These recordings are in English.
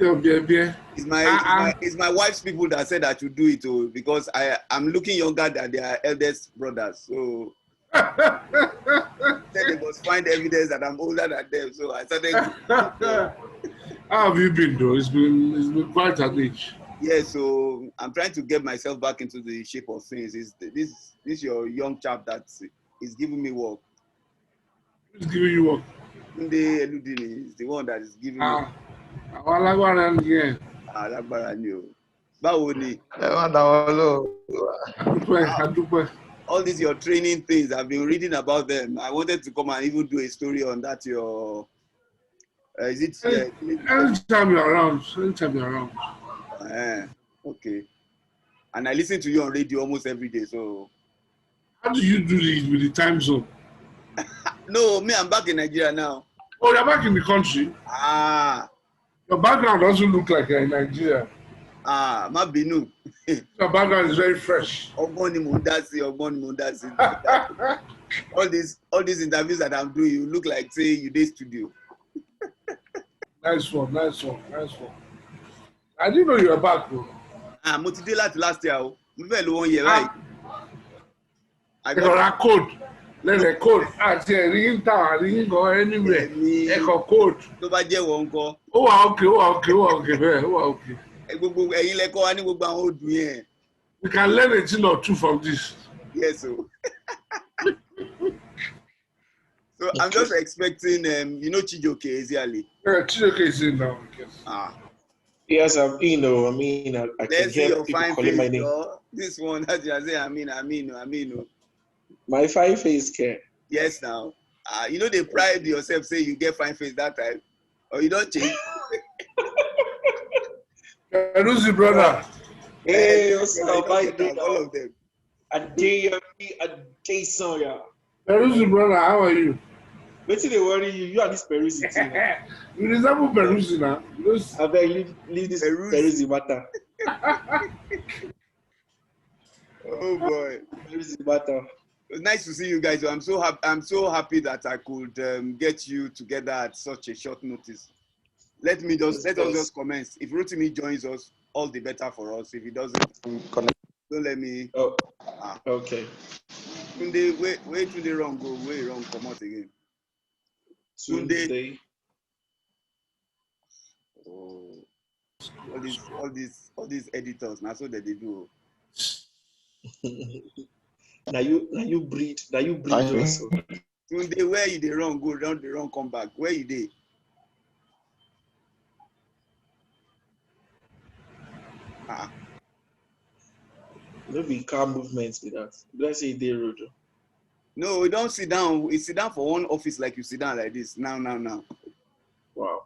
It's my wife's people that said I should do it too, because I'm looking younger than their eldest brothers. So said they must find evidence that I'm older than them. So I started. How have you been though? It's been quite an age. Yeah, so I'm trying to get myself back into the shape of things. This your young chap that is giving me work. Who's giving you work? Tunde Eludini is the one that is giving me. Àwọn alágbára ni ẹ. Alágbára ni o. Báwo ni? All these your training things, I've been reading about them. I wanted to come and even do a story on that. Your is it? Anytime you're around. Okay. And I listen to you on radio almost every day. So how do you do this with the time zone? No, me, I'm back in Nigeria now. Oh, you're back in the country? Your background doesn't look like you're in Nigeria. Mabinu. Your background is very fresh. Ogboni Mundasi. All these interviews that I'm doing, you look like say you did studio. Nice one. I didn't know you were back though. Mo ti dé láti last year. Mo fẹ́ lo 1 year right. I got a code. Let a code. Àti ẹ̀rí ń ta àrí ń go anywhere. Ẹ̀kọ́ code. Tó bá jẹ́ wọ́n ńkọ́. Ó wà okay bẹ́ẹ̀, ó wà okay. Gbogbo ẹ̀yin lẹ́kọ́ wa ní gbogbo àwọn odù yẹn. We can learn a thing or two from this. Yes, so. So I'm just expecting, Chijoke Eziali. Yeah, Chijoke is in now, I guess. Yes, I can hear people calling my name. This one, as you say, Amino. My fine face care. Yes, now. They pride yourself, say you get fine face that time. Or you don't change. Who's the brother? Hey, what's up? All of them. Jason, yeah. Peruzzi, brother, how are you? Wait till they worry you. You are this Peruzzi too. You resemble Peruzzi now. I beg leave this Peruzzi matter. Oh boy, Peruzzi matter. It's nice to see you guys. I'm so happy that I could get you together at such a short notice. Let us just commence. If Rotimi joins us, all the better for us. If he doesn't, don't let me. Oh, okay. Tunde, where Tunde wrong go? Where wrong come out again? Tunde. Oh, all these editors. Now so that they do. Now you breed also. Tunde, where you the wrong go? Down the wrong come back. Where you dey? No be car movements with that. Let's say they road. No, we don't sit down. We sit down for one office like you sit down like this. Now. Wow.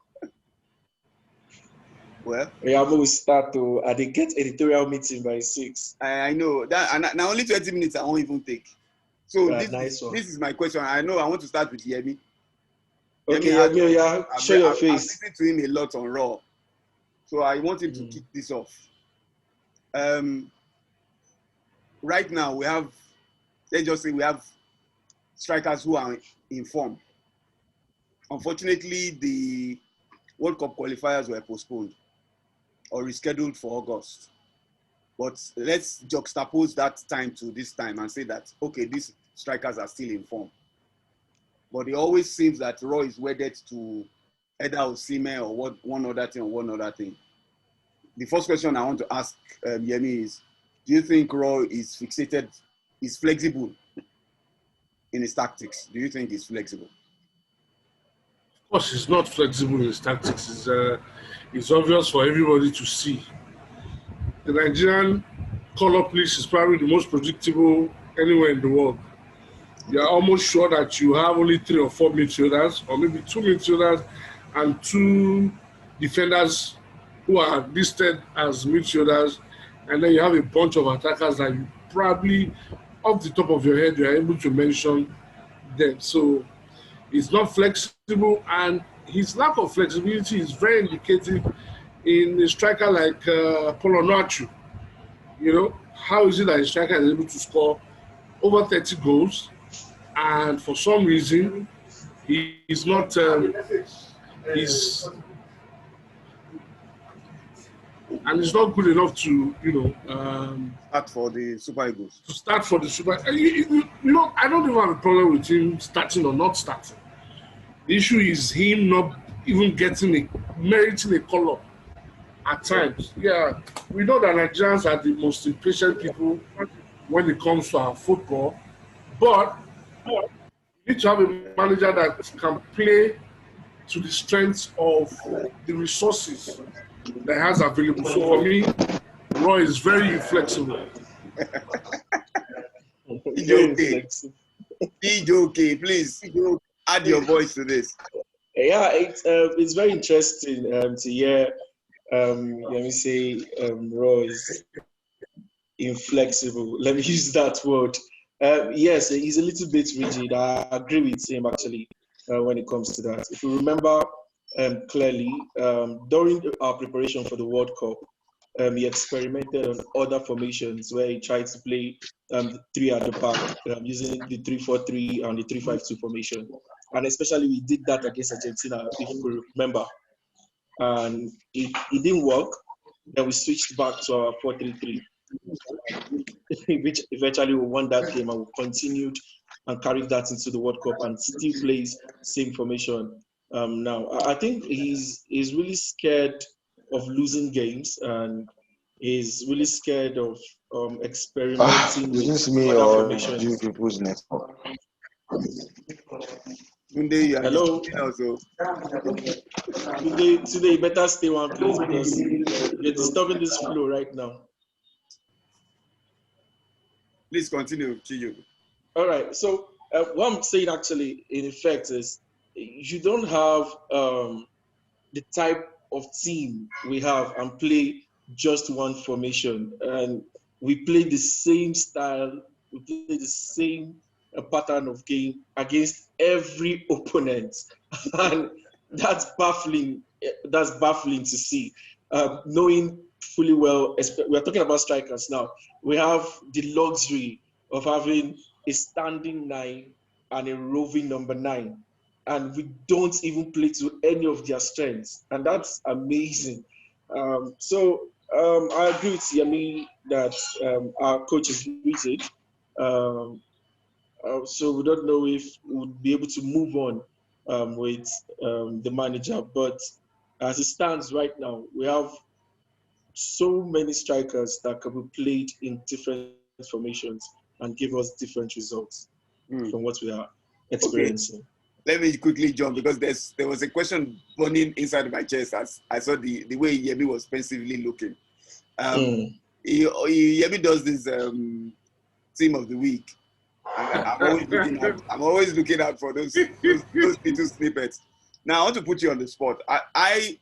Well, we almost start to they get editorial meeting by 6. I know that, and now only 20 minutes I won't even take. So this is my question. I know I want to start with Yemi. Okay, Yemi, show your face. I've listened to him a lot on Raw, so I want him to kick this off. Right now let's just say we have strikers who are in form. Unfortunately, the World Cup qualifiers were postponed or rescheduled for August. But let's juxtapose that time to this time and say that, okay, these strikers are still in form. But it always seems that Raw is wedded to either Osimhen or one other thing. The first question I want to ask Yemi is, do you think Raw is flexible in his tactics? Do you think he's flexible? Of course, he's not flexible in his tactics. It's obvious for everybody to see. The Nigerian call up list is probably the most predictable anywhere in the world. You're almost sure that you have only 3 or 4 midfielders, or maybe 2 midfielders and 2 defenders who are listed as midfielders, and then you have a bunch of attackers that you probably, off the top of your head, you are able to mention them. So he's not flexible, and his lack of flexibility is very indicative in a striker like Paulo Nacho. How is it that a striker is able to score over 30 goals, and for some reason he's not He's and it's not good enough to, start for the Super Eagles. To start for the Super. I don't even have a problem with him starting or not starting. The issue is him not even meriting a call-up at times. Yeah, we know that Nigerians are the most impatient people when it comes to our football, but you need to have a manager that can play to the strengths of the resources that has available. So for me, Roy is very inflexible. DJ, please add your voice to this. Yeah, it's very interesting to hear. Let me say, Roy is inflexible. Let me use that word. Yes, he's a little bit rigid. I agree with him actually when it comes to that. If you remember clearly, during our preparation for the World Cup, he experimented on other formations where he tried to play three at the back using the 3-4-3 and the 3-5-2 formation. And especially we did that against Argentina, if you remember. And it didn't work. Then we switched back to our 4-3-3, which eventually we won that game, and we continued and carried that into the World Cup and still plays same formation now. I think he's really scared of losing games, and he's really scared of experimenting with other formations. People's network. Hello. Today, you better stay one place because you're disturbing this flow right now. Please continue, Chiyo. All right. So what I'm saying actually, in effect, is you don't have the type of team we have and play just one formation. And we play the same style. We play the same pattern of game against every opponent. And that's baffling. That's baffling to see. Knowing fully well, we're talking about strikers now. We have the luxury of having a standing 9 and a roving number 9. And we don't even play to any of their strengths. And that's amazing. So I agree with Yemi that our coach is rigid. So we don't know if we would be able to move on with the manager. But as it stands right now, we have so many strikers that can be played in different formations and give us different results from what we are experiencing. Okay. Let me quickly jump because there was a question burning inside my chest as I saw the way Yemi was pensively looking. Yemi does this team of the week. And I'm always looking out for those little snippets. Now I want to put you on the spot. I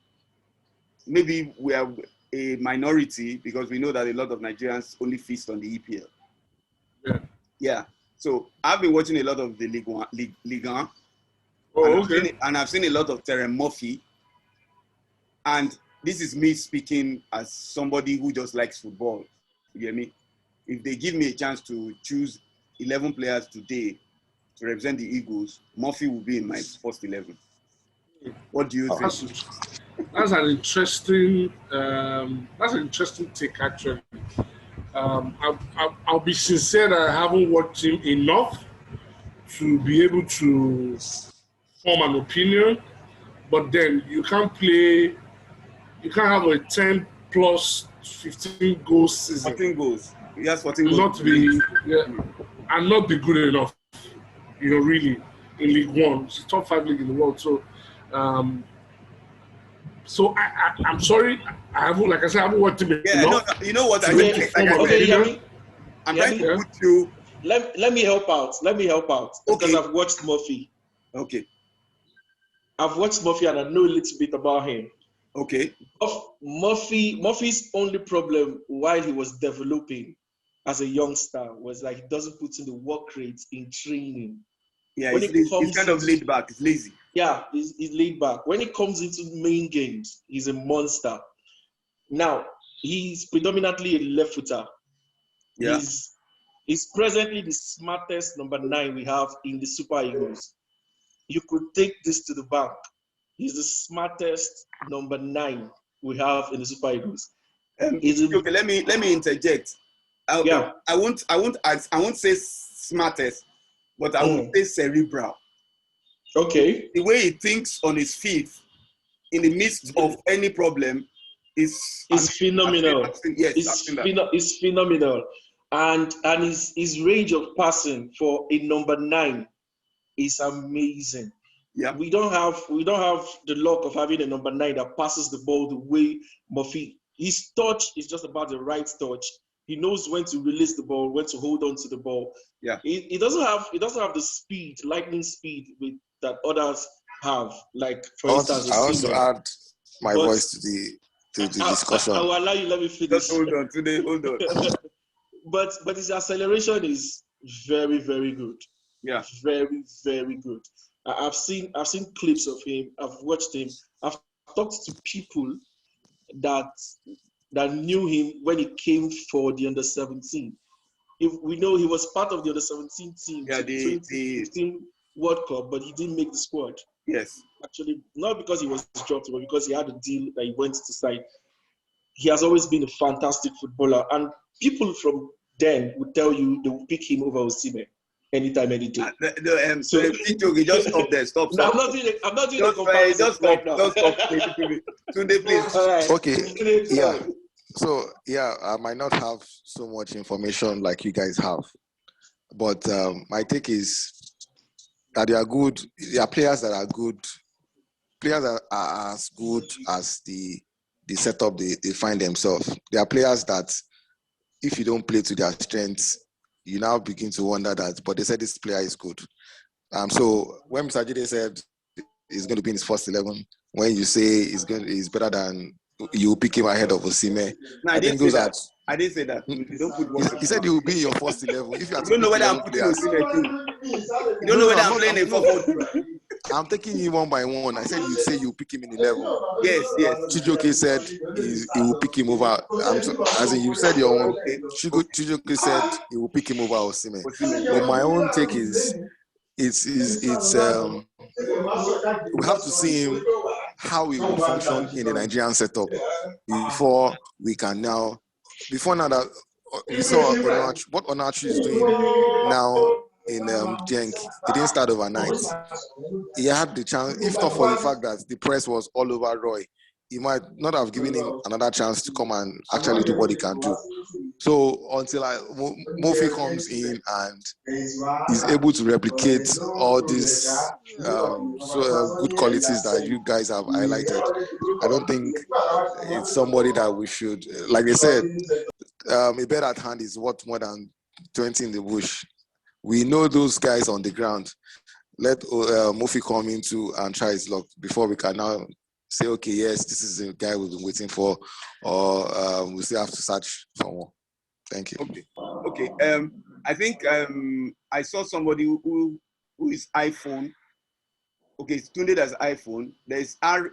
maybe we are a minority because we know that a lot of Nigerians only feast on the EPL. Yeah. So I've been watching a lot of the Ligue 1. And I've seen a lot of Terence Murphy. And this is me speaking as somebody who just likes football. You get me? If they give me a chance to choose 11 players today to represent the Eagles, Murphy will be in my first 11. What do you think? That's an interesting take, actually. I'll be sincere that I haven't watched him enough to be able to form an opinion, but then you can't have a 10 plus 15 goals season. 14 goals. Yes, 14 goals. And not be good enough, really, in League One. It's the top 5 league in the world. So, I'm sorry, I haven't watched him enough. No, you know what? I'm trying to put you. Let me help out. Because I've watched Murphy. Okay. I've watched Murphy and I know a little bit about him. Okay. Murphy's only problem while he was developing as a youngster was like he doesn't put in the work rate in training. Yeah, he's kind of laid back. He's lazy. Yeah, he's laid back. When it comes into main games, he's a monster. Now, he's predominantly a left footer. Yeah. He's presently the smartest number 9 we have in the Super Eagles. You could take this to the bank He's the smartest number 9 we have in the Super Eagles. Okay, let me interject. I won't say smartest, but I will say cerebral. Okay. The way he thinks on his feet in the midst of any problem is phenomenal. It's phenomenal. And his range of passing for a number 9 is amazing. Yeah. We don't have the luck of having a number 9 that passes the ball the way Murphy. His touch is just about the right touch. He knows when to release the ball, when to hold on to the ball. Yeah. He doesn't have the speed, lightning speed that others have. Like for instance, I also add my voice to the discussion. I will allow you. Let me finish. Just hold on. But his acceleration is very, very good. Yeah. Very, very good. I've seen clips of him. I've watched him. I've talked to people that knew him when he came for the under-17. If we know he was part of the under-17 team, yeah, the 2015 World Cup, but he didn't make the squad. Yes. Actually, not because he was dropped, but because he had a deal that he went to sign. He has always been a fantastic footballer, and people from then would tell you they will pick him over Osimhen anytime, any day. So just stop there. Stop. No, I'm not doing a comparison. Just stop. Tunde, please. Right. Okay. Yeah. So I might not have so much information like you guys have, but my take is that they are good. There are players that are good. Players that are as good as the setup they find themselves. There are players that, if you don't play to their strengths, you now begin to wonder that. But they said this player is good. So when Mr. Jide said he's going to be in his first 11, when you say he's better than, you pick him ahead of Osimhen. No, I didn't say that. I didn't say that. You don't put he said he will be in your first 11. If you don't know whether I'm putting Osimhen too. You don't know whether I'm playing a 4-4-2. I'm taking you one by one. I said you say you pick him in 11. Yes. Chijoke said he will pick him over. As in you said your own. Chijoke said he will pick him over Osimhen. But my own take is it's we have to see him how he will function in the Nigerian setup before now that we saw what Onachu is doing now in Genk. He didn't start overnight. He had the chance, if not for the fact that the press was all over Roy, he might not have given him another chance to come and actually do what he can do. So until Mofi comes in and is able to replicate all these good qualities that you guys have highlighted, I don't think it's somebody that we should, like they said, a bird at hand is worth more than 20 in the bush. We know those guys on the ground. Let Mofi come into and try his luck before we can now say, okay, yes, this is the guy we've been waiting for, or we still have to search for more. Thank you. Okay. I think I saw somebody who is iPhone. Okay, Tunde has iPhone. There's RA.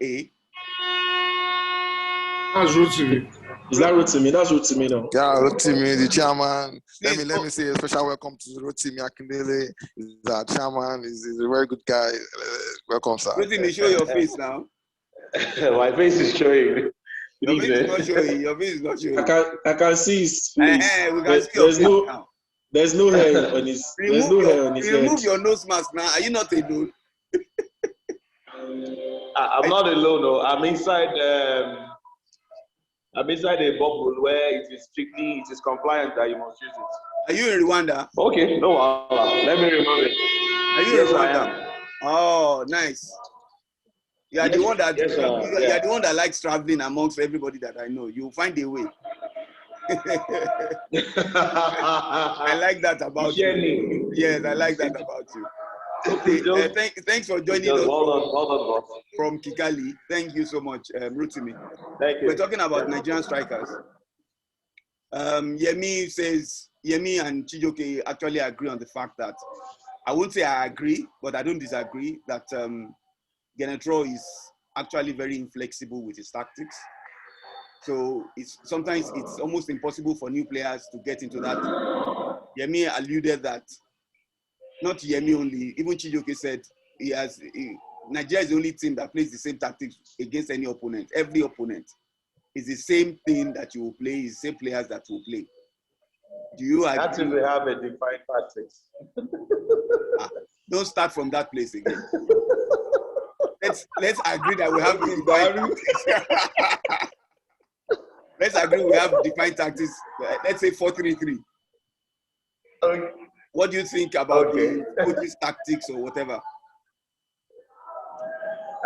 That's Rotimi. Is that Rotimi? That's Rotimi now. Yeah, Rotimi, the chairman. Let me say a special welcome to Rotimi Akindele. He's our chairman. He's a very good guy. Welcome, sir. Rotimi, show your face now. My face is showing. Your face is not showing. Your face is not showing. I can see his face. We can see your face now. There's no hair on his. Head. Remove your nose mask now. Are you not alone? I'm not alone. No. I'm inside. I'm inside a bubble where it is compliant that you must use it. Are you in Rwanda? Okay, no, let me remove it. Are you in Rwanda? Oh, nice. You are the one that you are the one that likes traveling amongst everybody that I know. You'll find a way. I like that about you. Yes, I like that about you. Okay, thanks for joining us from Kigali. Thank you so much, Rotimi. Thank you. We're talking about Nigerian strikers. Yemi and Chijoke actually agree on the fact that, I won't say I agree, but I don't disagree that Gernot Rohr is actually very inflexible with his tactics. So sometimes it's almost impossible for new players to get into that. Yemi alluded that, not Yemi only, even Chijoke said Nigeria is the only team that plays the same tactics against any opponent. Every opponent is the same thing that you will play, is the same players that will play. Do you agree? That's if we have a defined tactics. Don't start from that place again. Let's agree that we have defined tactics. Let's agree we have defined tactics. Let's say 4-3-3. Okay. What do you think about the coach's tactics or whatever?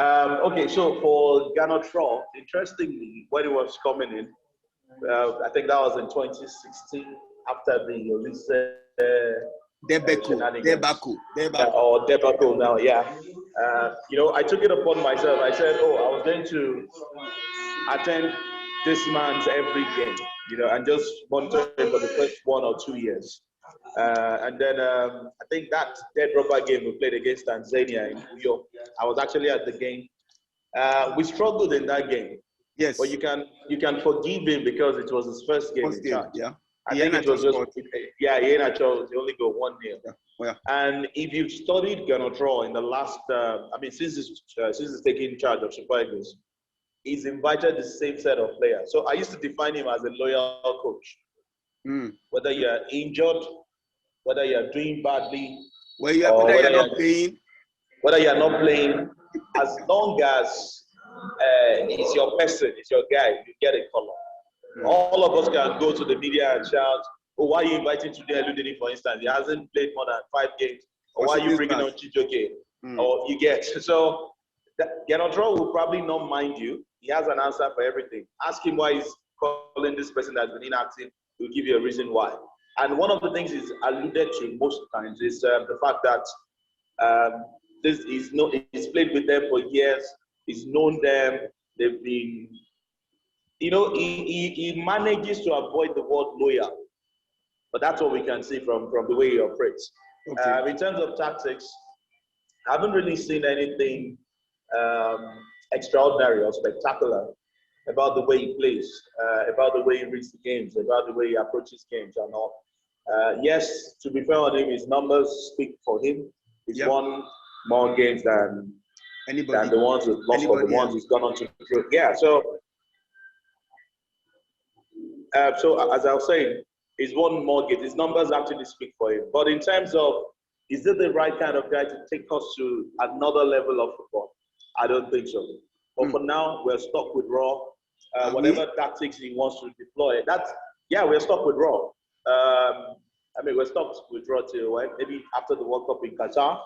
Okay, so for Gernot Rohr, interestingly, when he was coming in, I think that was in 2016 after the debacle now, yeah. I took it upon myself. I said, I was going to attend this man's every game, and just monitor it for the first 1 or 2 years. And then I think that dead rubber game we played against Tanzania in New York, I was actually at the game. We struggled in that game. Yes. But you can forgive him because it was his first game in charge. Yeah. I think it was just, Iheanacho, they only go 1-0. Yeah. Yeah. And if you've studied Gernot Rohr in the last, since he's taking charge of Super Eagles, he's invited the same set of players. So I used to define him as a loyal coach. Whether you're injured, whether you're doing badly, whether you're not playing, as long as it's your person, it's your guy, you get a color. All of us can go to the media and shout, why are you inviting Tunde Eludini, for instance? He hasn't played more than 5 games. Or why are you bringing on Chijoke? Or you get. So Gernot Rohr will probably not mind you. He has an answer for everything. Ask him why he's calling this person that's been inactive. He'll give you a reason why. And one of the things he's alluded to most times is the fact that he's played with them for years. He's known them. They've been, he manages to avoid the word loyal. But that's what we can see from the way he operates. Okay. In terms of tactics, I haven't really seen anything extraordinary or spectacular about the way he plays, about the way he reads the games, about the way he approaches games and all. Yes, to be fair on him, his numbers speak for him. He's won more games than the ones who've lost or the ones who's gone on to through. Yeah, so as I was saying, he's won more games. His numbers actually speak for him. But in terms of, is it the right kind of guy to take us to another level of football? I don't think so. But for now, we're stuck with Rohr. Whatever tactics he wants to deploy, we're stuck with Rohr. We're stuck with Rohr till maybe after the World Cup in Qatar.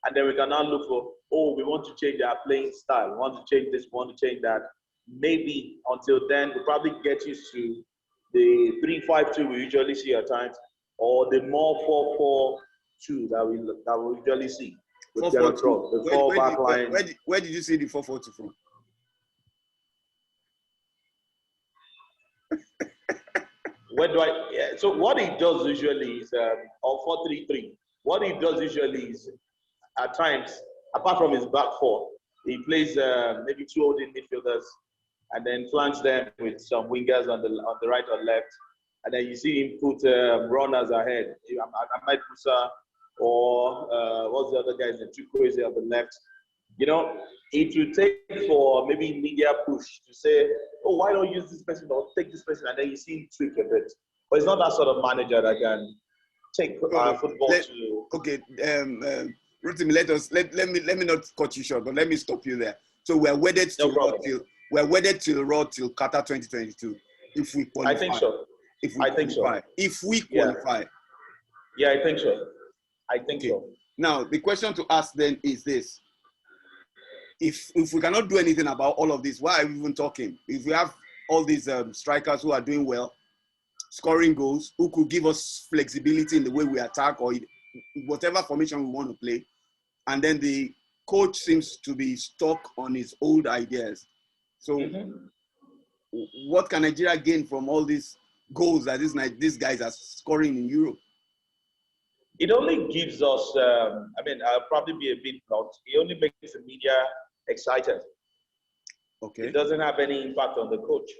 And then we can now look for, we want to change our playing style. We want to change this, we want to change that. Maybe until then, we'll probably get used to the 3-5-2 we usually see at times, or the more 4-4-2 that we usually see with Gernot Rohr, the 4 back line. Where did you see the 4-4-2 from? So what he does usually is, or 4-3-3, what he does usually is, at times, apart from his back 4, he plays maybe 2 holding midfielders and then flanks them with some wingers on the right or left. And then you see him put runners ahead. Ahmed Musa or what's the other guy? The Chukwueze on the left. It will take for maybe media push to say, why don't you use this person or take this person? And then you see him tweak a bit. But it's not that sort of manager that can take football to. Okay, Rotimi, let me not cut you short, but let me stop you there. So we're wedded to Rohr till Qatar 2022. If we qualify. I think so. If we qualify. Yeah, I think so. I think so. Now the question to ask then is this: If we cannot do anything about all of this, why are we even talking? If we have all these strikers who are doing well, scoring goals, who could give us flexibility in the way we attack or whatever formation we want to play, and then the coach seems to be stuck on his old ideas. So what can Nigeria gain from all these goals that these guys are scoring in Europe? It only gives us, I'll probably be a bit blunt, it only makes the media excited. Okay. It doesn't have any impact on the coach.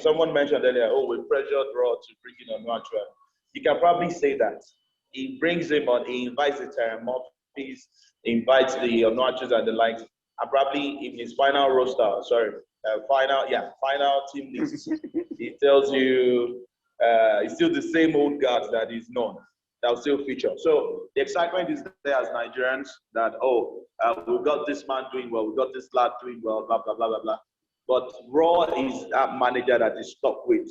Someone mentioned earlier, we pressured Rohr to bring in Onuachu. You can probably say that. He brings him on, he invites the Terramont piece, invites the Onuachus and the likes, and probably in his final roster, final team list, he tells you it's still the same old guard that is known, that will still feature. So the excitement is there as Nigerians that, we've got this man doing well, we've got this lad doing well, blah, blah, blah, blah, blah. But Rohr is that manager that is stuck with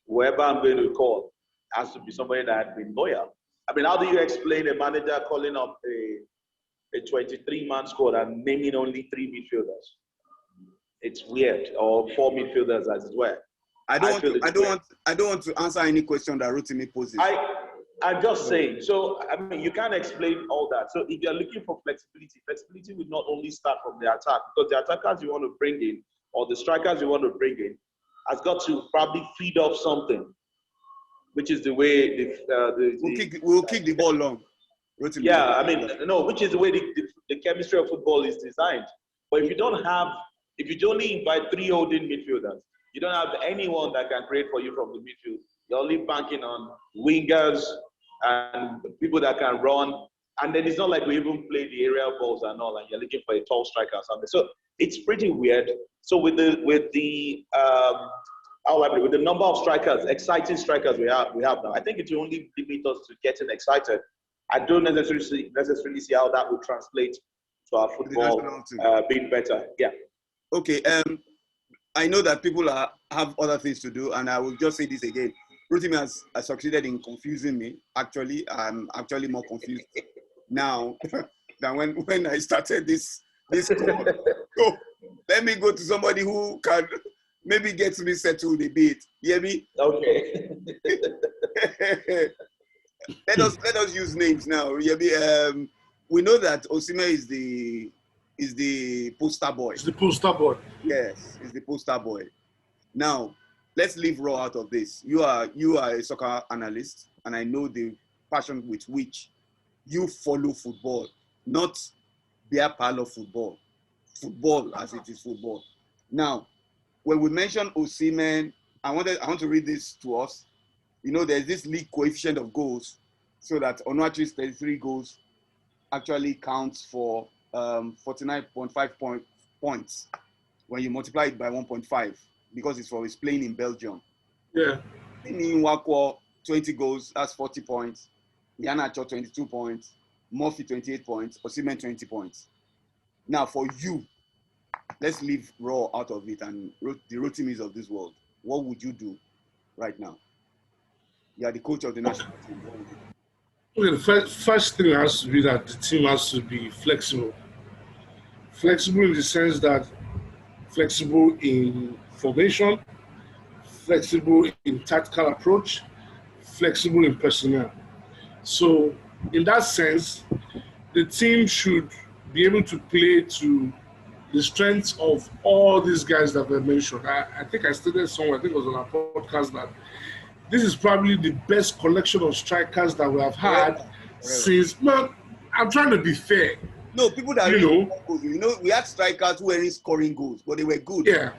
whoever I'm going to call has to be somebody that has been loyal. I mean, how do you explain a manager calling up a 23-man squad and naming only 3 midfielders? It's weird, or 4 midfielders as it were. I don't want to answer any question that Rotimi poses. I'm just saying. So I mean, you can't explain all that. So if you're looking for flexibility will not only start from the attack, because the attackers you want to bring in or the strikers you want to bring in has got to probably feed off something, which is the way we'll kick the ball long. Rotimi. Yeah, I mean, no, which is the way the chemistry of football is designed. But if you only invite 3 holding midfielders, you don't have anyone that can create for you from the midfield. You're only banking on wingers and people that can run. And then it's not like we even play the aerial balls and all, and you're looking for a tall striker or something. So it's pretty weird. So with the number of strikers, exciting strikers we have now, I think it will only limit us to getting excited. I don't necessarily see how that would translate to our football being better. Yeah. Okay. I know that people have other things to do, and I will just say this again. Rotimi has succeeded in confusing me. Actually, I'm actually more confused now than when I started this call. So let me go to somebody who can maybe get me settled a bit. You hear me? Okay. Let us use names now. You hear me? We know that Osimhen is the poster boy. It's the poster boy. Yes, it's the poster boy. Now, let's leave Rohr out of this. You are a soccer analyst, and I know the passion with which you follow football, not beer parlor football. Football as it is football. Now, when we mention Osimhen, I want to read this to us. You know, there's this league coefficient of goals, so that Onuachu's 33 goals actually counts for 49.5 points when you multiply it by 1.5, because it's playing in Belgium. Yeah. In Wakwa, 20 goals, that's 40 points. Iheanacho, 22 points. Murphy, 28 points. Osimhen, 20 points. Now, for you, let's leave Rohr out of it and the Rotimis of this world. What would you do right now? You are the coach of the national team. What would you do? Well, the first thing has to be that the team has to be flexible. Flexible in the sense that flexible in formation, flexible in tactical approach, flexible in personnel. So in that sense, the team should be able to play to the strengths of all these guys that were mentioned. I think I stated somewhere, I think it was on our podcast, that this is probably the best collection of strikers that we have had since. No, I'm trying to be fair. No, people that we had strikers who weren't scoring goals, but they were good. Yeah,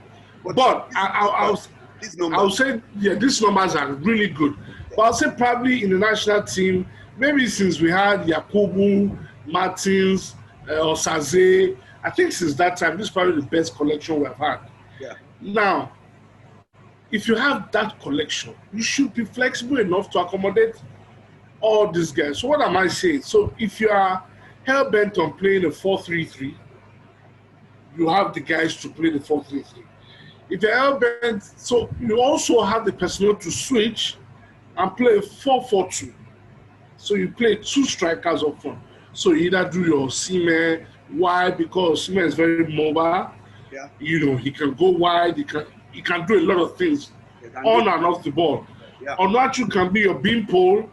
but I'll say these numbers are really good. But I'll say probably in the national team, maybe since we had Yakubu, Martins, Osaze, I think since that time, this is probably the best collection we have had. Yeah. Now, if you have that collection, you should be flexible enough to accommodate all these guys. So what am I saying? So if you are hell-bent on playing a 4-3-3, you have the guys to play the 4-3-3. If you're hell-bent, so you also have the personnel to switch and play a 4-4-2. So you play 2 strikers up front. So you either do your Osimhen. Why? Because Osimhen is very mobile. Yeah. He can go wide. He can do a lot of things on and off the ball. Yeah. Onuachu can be your beam pole,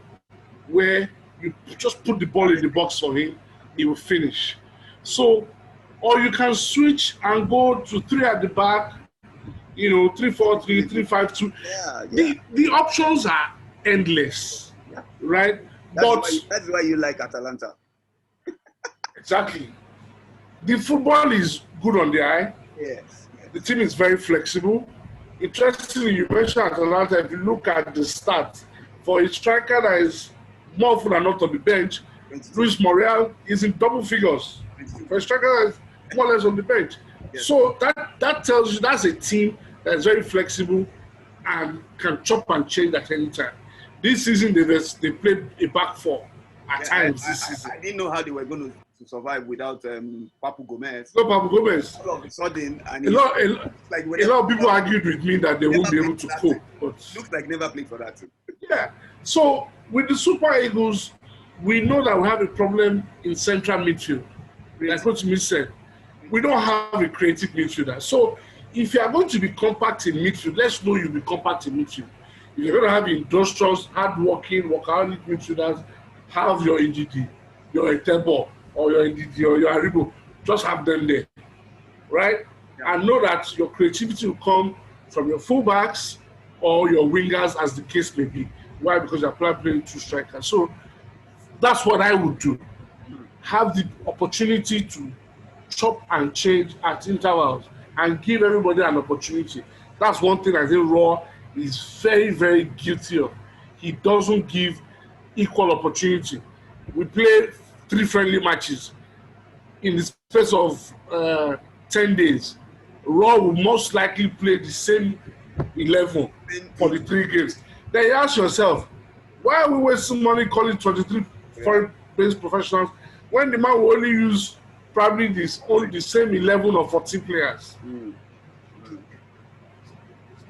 where you just put the ball in the box for him, he will finish. So, or you can switch and go to 3 at the back, 3-4-3, 3-5-2. Yeah. The options are endless, right? That's why you like Atalanta. Exactly. The football is good on the eye. Yes. The team is very flexible. Interestingly, you mentioned Atalanta. If you look at the stats, for a striker that is more often than not on the bench, Luis Morial is in double figures. For a striker is more or less on the bench. Yes. So that tells you that's a team that's very flexible and can chop and change at any time. This season they played a back four at times this season. I didn't know how they were going to survive without Papu Gomez. No, Papu Gomez. All of a sudden, and A lot of people argued with me that they won't be able to cope. But looks like never played for that team. yeah. So with the Super Eagles, we know that we have a problem in central midfield. Like Coach Smith said, we don't have a creative midfielder. So if you are going to be compact in midfield, let's know you'll be compact in midfield. If you're going to have industrious, hard-working, workaholic midfielders, have your NGD, your Etebo, or your NDD, or your Aribo, just have them there, right? Yeah. And know that your creativity will come from your fullbacks or your wingers, as the case may be. Why? Because you're playing two strikers. So that's what I would do. Have the opportunity to chop and change at intervals and give everybody an opportunity. That's one thing I think Rohr is very, very guilty of. He doesn't give equal opportunity. We play 3 friendly matches in the space of 10 days. Rohr will most likely play the same 11 for the 3 games. Then you ask yourself, why are we wasting money calling 23 foreign-based professionals when the man will only use probably only the same 11 or 14 players?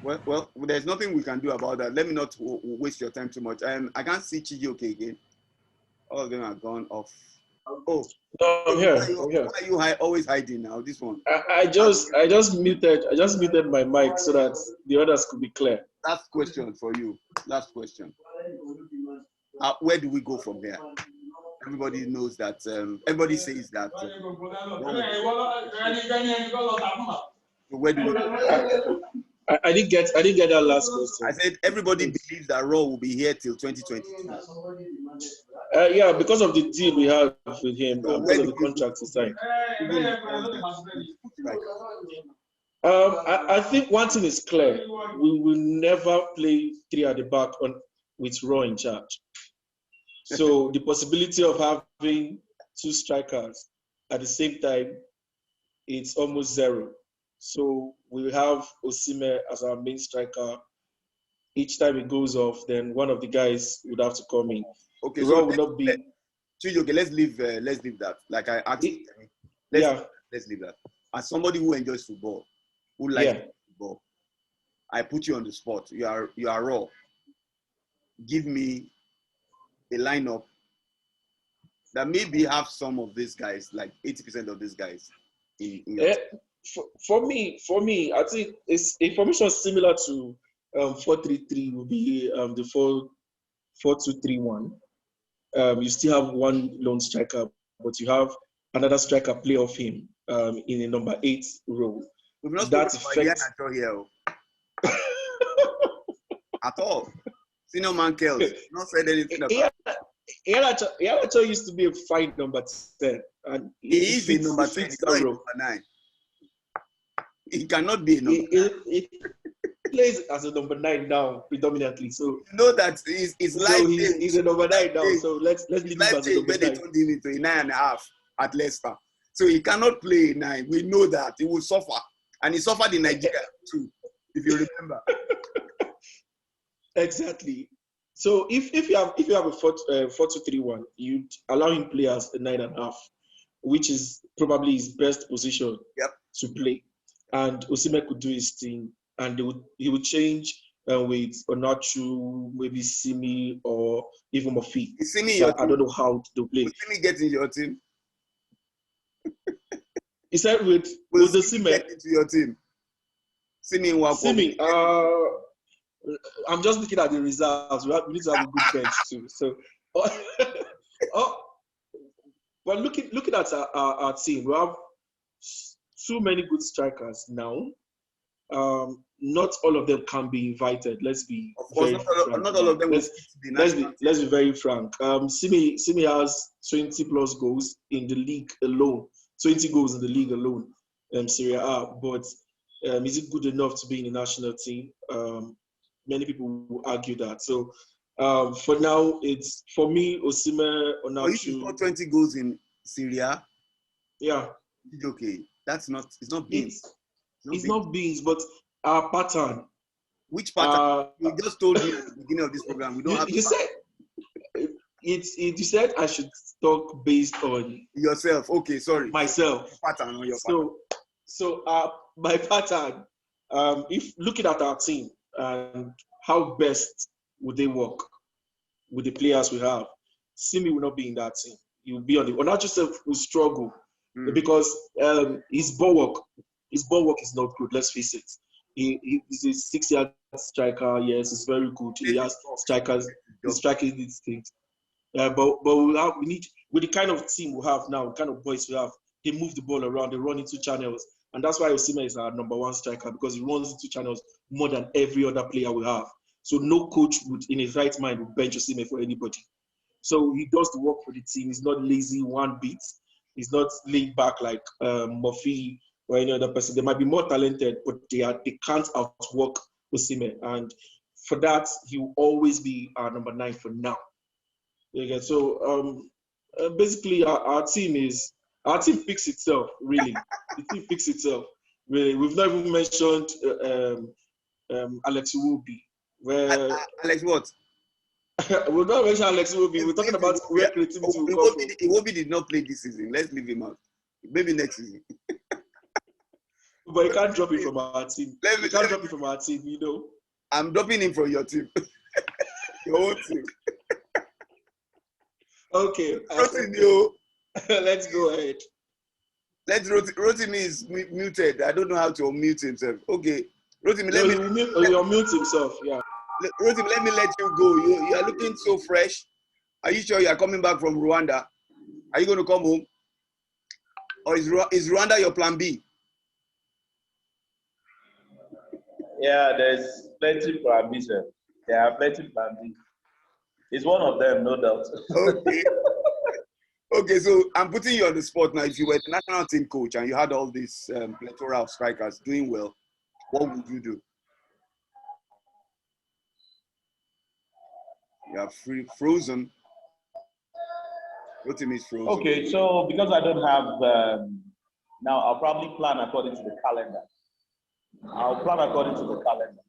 Well, there's nothing we can do about that. Let me not waste your time too much. I can't see Chijioke again. All of them are gone off. Oh, I'm here. Why are you always hiding now? This one. I just muted my mic so that the others could be clear. Last question for you. Last question. Where do we go from here? Everybody knows that. Everybody says that. Where do we go? I didn't get that last question. I said everybody believes that Rohr will be here till 2022. Yeah, because of the deal we have with him, because of the contract he signed. I think one thing is clear: we will never play 3 at the back with Rohr in charge. So the possibility of having 2 strikers at the same time, it's almost zero. So we have Osimhen as our main striker. Each time it goes off, then one of the guys would have to come in. Okay, Rohr so will not be. Okay, let's leave that. Like I asked, let's leave that. As somebody who enjoys football, who likes football, I put you on the spot. You are Rohr. Give me a lineup that maybe have some of these guys, like 80% of these guys. For me, I think it's a formation similar to 4-3-3 will be the 4-2-3-1. You still have one lone striker, but you have another striker play off him in a number 8 role. That affects at all. Senior man Kells not said anything about Iheanacho used to be a fine number 10. And he is a number 10, he's not a number 9. He cannot be a number 9. He plays as a number 9 now, predominantly. So you know that his life he's a number 9 now. So let's leave him as a number 9. They turned him into a 9.5 at Leicester. So he cannot play a 9. We know that. He will suffer. And he suffered in Nigeria too, if you remember. Exactly. So if you have a 4-2-3-1, you'd allow him play as a 9.5, which is probably his best position to play. And Osimhen could do his thing, and he would change with Onachu, maybe Simi, or even Mofi. So I don't know how to play. Will Simi get into your team? He said with the Simi get into your team. Simi, I'm just looking at the results. We need to have a good bench too. So, but looking at our team, we have too many good strikers now. Not all of them can be invited. Let's be very frank. Not all of them. Let's be very frank. Simi has 20 plus goals in the league alone. 20 goals in the league alone. Serie A. But is it good enough to be in the national team? Many people will argue that. So For now, it's for me, Osimhen, Oh, if you Onachu. score 20 goals in Syria, Yeah, it's okay. It's not beans. it's not beans, but our pattern. Which pattern? You just told me at the beginning of this program, we don't have You said you said I should talk based on yourself. Okay, sorry. myself. Pattern on your pattern. So my pattern. If looking at our team and how best would they work with the players we have, Simi will not be in that team. He will be on the. Onachu self will struggle because his ball work is not good. Let's face it. He's a 6-yard striker. Yes, he's very good. He has strikers. He's striking these things. But we need, with the kind of team we have now, the kind of boys we have, they move the ball around, they run into channels, and that's why Osimhen is our number one striker, because he runs into channels more than every other player we have. So no coach would, in his right mind, would bench Osimhen for anybody. So he does the work for the team. He's not lazy one bit. He's not laid back like Murphy or any other person. They might be more talented, but they can't outwork Osimhen, and for that, he will always be our number 9 for now. Okay, so basically our team picks itself, really. The team picks itself. Really. We've not even mentioned Alex Iwobi. Alex, what? We've not mentioned Alex Iwobi. We're talking about where creativity will come from. Iwobi did not play this season. Let's leave him out. Maybe next season. But you can't drop him from our team. You can't drop him from our team, you know. I'm dropping him from your team. Your own team. Okay. Let's go ahead. Rotimi is muted. I don't know how to unmute himself. Okay. Rotimi, he'll mute himself, yeah. Rotimi, let me let you go. You are looking so fresh. Are you sure you are coming back from Rwanda? Are you going to come home? Or is Rwanda your plan B? Yeah, there's plenty plan B, sir. There are plenty plan B. It's one of them, no doubt. Okay. Okay, so I'm putting you on the spot now. If you were the national team coach and you had all these plethora of strikers doing well, what would you do? You are frozen. Rotimi is frozen. Okay, so because I don't have, now I'll probably plan according to the calendar. I'll plan according to the calendar.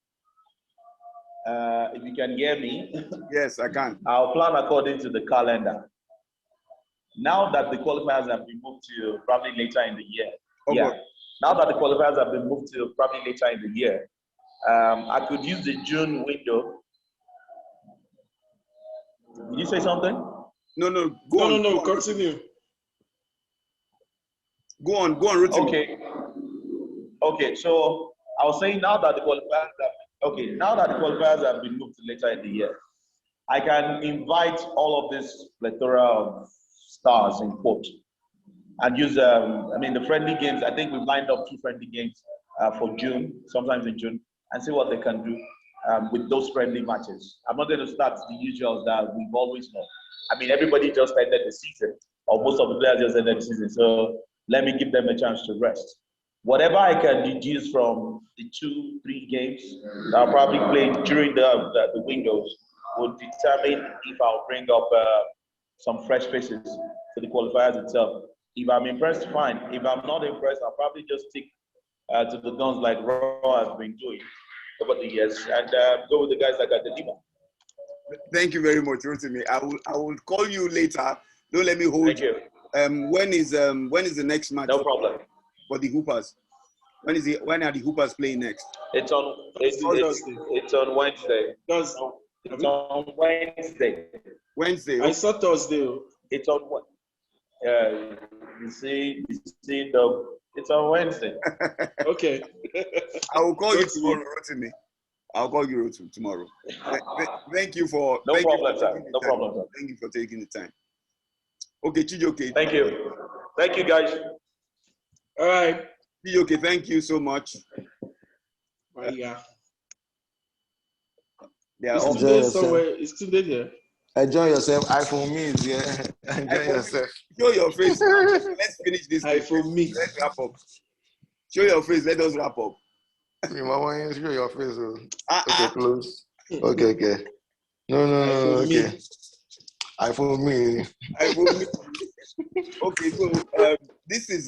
If you can hear me. Yes, I can. I'll plan according to the calendar. Now that the qualifiers have been moved to probably later in the year. Okay. Yeah. Now that the qualifiers have been moved to probably later in the year, I could use the June window. Did you say something? No, go on. No, continue. Go on, Rotimi. Okay, so I was saying now that the qualifiers have been moved to later in the year, I can invite all of this plethora of stars in quote and use the friendly games. I think we've lined up 2 friendly games for June, sometimes in June, and see what they can do with those friendly matches. I'm not going to start the usuals that we've always known. I mean, everybody just ended the season, or most of the players just ended the season, so let me give them a chance to rest. Whatever I can deduce from the 2-3 games that I'll probably play during the windows will determine if I'll bring up some fresh faces to the qualifiers itself. If I'm impressed, fine. If I'm not impressed, I'll probably just stick to the guns like Rohr has been doing over the years and go with the guys like Adelima. Thank you very much, Rotimi. I will call you later. Don't let me hold Thank you. When is the next match? No problem. For the Hoopers. When are the Hoopers playing next? It's on Wednesday. It's on Wednesday. Wednesday. I saw Thursday. It's on what? It's on Wednesday. Okay. I will call you tomorrow, Rotimi. I'll call you tomorrow. Thank you for. No problem, sir. No problem, sir. Thank you for taking the time. Okay, Chijoke. Thank you. Thank you, guys. All right. Chijoke, thank you so much. Yeah. It's still there. Enjoy yourself. iPhone me is here. Enjoy yourself. Show your face. Let's finish this. iPhone me. Let's wrap up. Show your face. Let us wrap up. Show your face. Okay, close. Okay. No, okay. iPhone me. iPhone me. Okay, so this is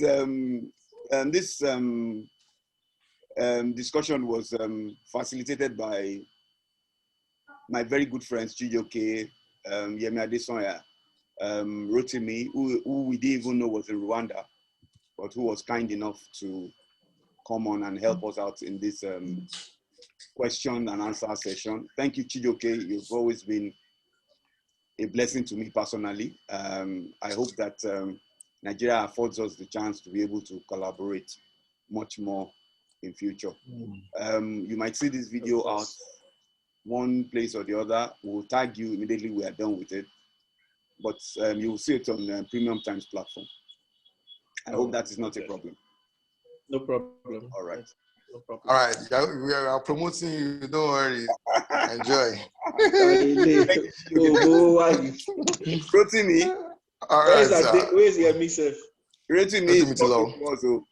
this discussion was facilitated by my very good friends Chijoke, Yemi Adesonya, Rotimi, who we didn't even know was in Rwanda, but who was kind enough to come on and help us out in this question and answer session. Thank you, Chijoke. You've always been a blessing to me personally. I hope that Nigeria affords us the chance to be able to collaborate much more in future. You might see this video out one place or the other. We'll tag you immediately we are done with it, but you will see it on Premium Times platform. I hope that is not a problem. No problem. All right. No problem. All right, we are promoting you. Don't worry. Enjoy. Rotimi. All right, where's your mixer? Rotimi is also.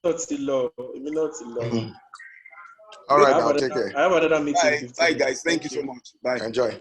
Not still low. All right, now take care. I have another meeting. Bye, guys. Thank you so much. Bye. Enjoy.